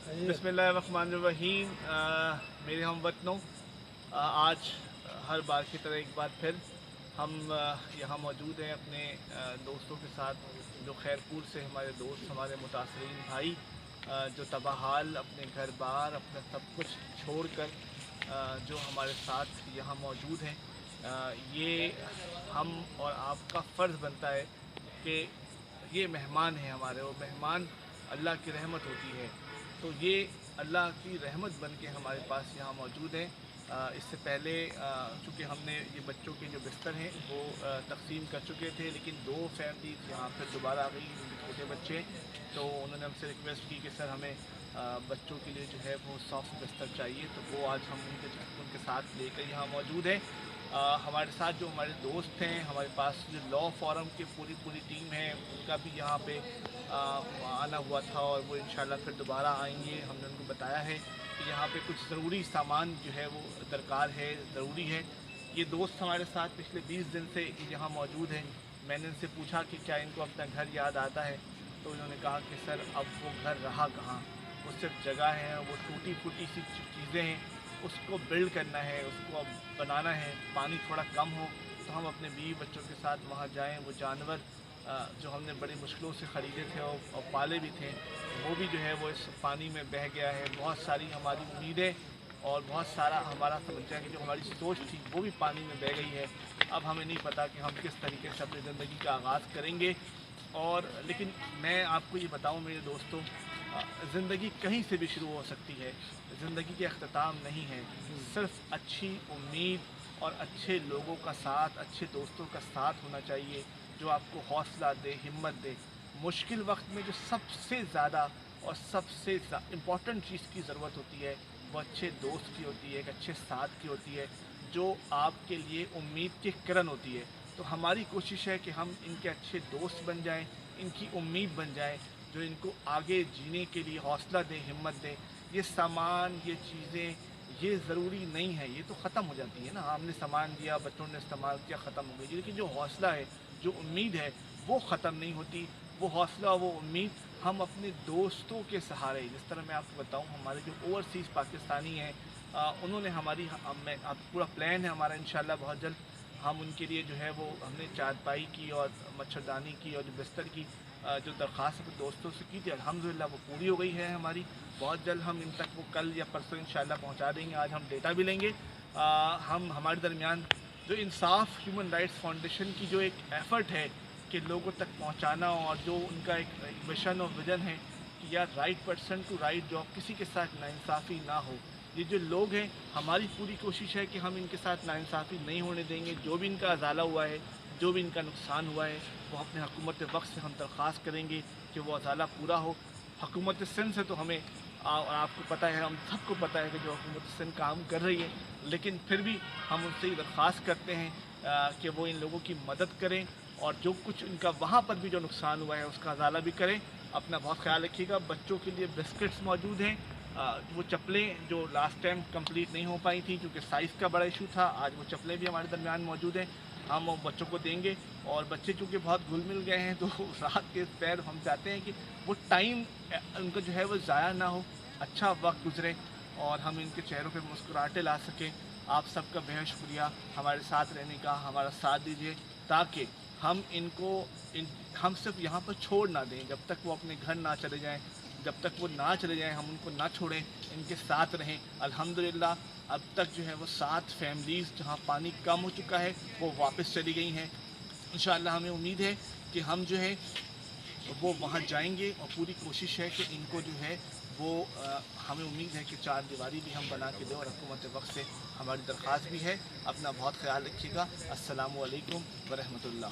बिस्मिल्लाहिर्रहमानिर्रहीम। मेरे हम वतनों, आज हर बार की तरह एक बार फिर हम यहाँ मौजूद हैं अपने दोस्तों के साथ, जो खैरपुर से हमारे दोस्त, हमारे मुतासरीन भाई, जो तबाहाल अपने घर बार अपना सब कुछ छोड़कर जो हमारे साथ यहाँ मौजूद हैं। ये हम और आपका फ़र्ज़ बनता है कि ये मेहमान हैं हमारे, और मेहमान अल्लाह की रहमत होती है। तो ये अल्लाह की रहमत बन के हमारे पास यहाँ मौजूद हैं। इससे पहले चूँकि हमने ये बच्चों के जो बिस्तर हैं वो तकसीम कर चुके थे, लेकिन दो फैमिलीज यहाँ पर दोबारा आ गई, उनके छोटे बच्चे। तो उन्होंने हमसे रिक्वेस्ट की कि सर हमें बच्चों के लिए जो है वो सॉफ्ट बिस्तर चाहिए। तो वो आज हम उनके साथ लेकर यहाँ मौजूद हैं। हमारे साथ जो हमारे दोस्त हैं, हमारे पास जो लॉ फॉरम की पूरी टीम है, उनका भी यहाँ पे आना हुआ था, और वो इंशाल्लाह फिर दोबारा आएंगे। हमने उनको बताया है कि यहाँ पे कुछ ज़रूरी सामान जो है वो दरकार है, ज़रूरी है। ये दोस्त हमारे साथ पिछले 20 दिन से यहाँ मौजूद हैं। मैंने इनसे पूछा कि क्या इनको अपना घर याद आता है, तो इन्होंने कहा कि सर अब वो घर रहा कहाँ, वो सिर्फ जगह है, वो टूटी फूटी सी चीज़ें हैं, उसको बिल्ड करना है, उसको अब बनाना है। पानी थोड़ा कम हो तो हम अपने बीवी बच्चों के साथ वहाँ जाएं। वो जानवर जो हमने बड़ी मुश्किलों से ख़रीदे थे और पाले भी थे, वो भी जो है वो इस पानी में बह गया है। बहुत सारी हमारी उम्मीदें और बहुत सारा हमारा समझा कि जो हमारी सोच थी वो भी पानी में बह गई है। अब हमें नहीं पता कि हम किस तरीके से अपनी ज़िंदगी का आगाज़ करेंगे। और लेकिन मैं आपको ये बताऊं मेरे दोस्तों, ज़िंदगी कहीं से भी शुरू हो सकती है, ज़िंदगी के अख्ताम नहीं है। सिर्फ अच्छी उम्मीद और अच्छे लोगों का साथ, अच्छे दोस्तों का साथ होना चाहिए, जो आपको हौसला दे, हिम्मत दे। मुश्किल वक्त में जो सबसे ज़्यादा और सबसे इम्पॉर्टेंट चीज़ की ज़रूरत होती है, वो अच्छे दोस्त की होती है, एक अच्छे साथ की होती है, जो आपके लिए उम्मीद की किरण होती है। तो हमारी कोशिश है कि हम इनके अच्छे दोस्त बन जाएं, इनकी उम्मीद बन जाएं, जो इनको आगे जीने के लिए हौसला दें, हिम्मत दें। ये सामान, ये चीज़ें, ये ज़रूरी नहीं है, ये तो ख़त्म हो जाती है ना। हमने सामान दिया, बच्चों ने इस्तेमाल किया, ख़त्म हो गई। लेकिन जो हौसला है, जो उम्मीद है, वो ख़त्म नहीं होती। वो हौसला, वो उम्मीद हम अपने दोस्तों के सहारे, जिस तरह मैं आपको बताऊं, हमारे जो ओवरसीज़ पाकिस्तानी हैं, उन्होंने हमारी मैं अब पूरा प्लान है हमारा, इंशाल्लाह बहुत जल्द हम उनके लिए जो है वो हमने चारपाई की और मच्छरदानी की और जो बिस्तर की जो दरख्वास्त अपने दोस्तों से की थी, अल्हम्दुलिल्लाह वो पूरी हो गई है हमारी। बहुत जल्द हम इन तक वो कल या परसों इंशाल्लाह पहुंचा देंगे। आज हम डेटा भी लेंगे। हम हमारे दरमियान जो इंसाफ ह्यूमन राइट्स फाउंडेशन की जो एक एफ़र्ट है कि लोगों तक पहुंचाना, और जो उनका एक मिशन और विज़न है कि यार right person to right job, किसी के साथ नाइंसाफ़ी ना हो। ये जो लोग हैं, हमारी पूरी कोशिश है कि हम इनके साथ नाइंसाफ़ी नहीं होने देंगे। जो भी इनका अज़ाला हुआ है, जो भी इनका नुकसान हुआ है, वो अपने हुकूमत वक्त से हम दरख्वास्त करेंगे कि वो अज़ाला पूरा हो। हुकूमत सिंध से तो हमें और आपको पता है, हम सबको पता है कि जो हुकूमत सिंध काम कर रही है, लेकिन फिर भी हम उनसे ये दरख्वास्त करते हैं कि वो इन लोगों की मदद करें, और जो कुछ इनका वहाँ पर भी जो नुकसान हुआ है उसका अज़ाला भी करें। अपना बहुत ख्याल रखिएगा। बच्चों के लिए बिस्किट्स मौजूद हैं। वो चप्पलें जो लास्ट टाइम कंप्लीट नहीं हो पाई थी क्योंकि साइज़ का बड़ा इशू था, आज वो चप्पलें भी हमारे दरमियान मौजूद हैं, हम वो बच्चों को देंगे। और बच्चे चूँकि बहुत घुल मिल गए हैं, तो रात के पैर हम चाहते हैं कि वो टाइम उनका जो है वो ज़ाया ना हो, अच्छा वक्त गुजरे और हम इनके चेहरों पर मुस्कुराहटें ला सकें। आप सबका बेहद शुक्रिया हमारे साथ रहने का, हमारा साथ दीजिए, ताकि हम इनको हम सिर्फ यहाँ पर छोड़ ना दें। जब तक वो अपने घर ना चले जाएं, जब तक वो ना चले जाएं, हम उनको ना छोड़ें, इनके साथ रहें। अल्हम्दुलिल्लाह अब तक जो है वो 7 फैमिलीज़ जहाँ पानी कम हो चुका है वो वापस चली गई हैं। इंशाअल्लाह हमें उम्मीद है कि हम जो है वो वहाँ जाएंगे, और पूरी कोशिश है कि इनको जो है वो हमें उम्मीद है कि चार दीवारी भी हम बना के दें, और हुकूमत वक्त से हमारी दरख्वास्त भी है। अपना बहुत ख्याल रखिएगा। अस्सलामु अलैकुम व रहमतुल्लाह।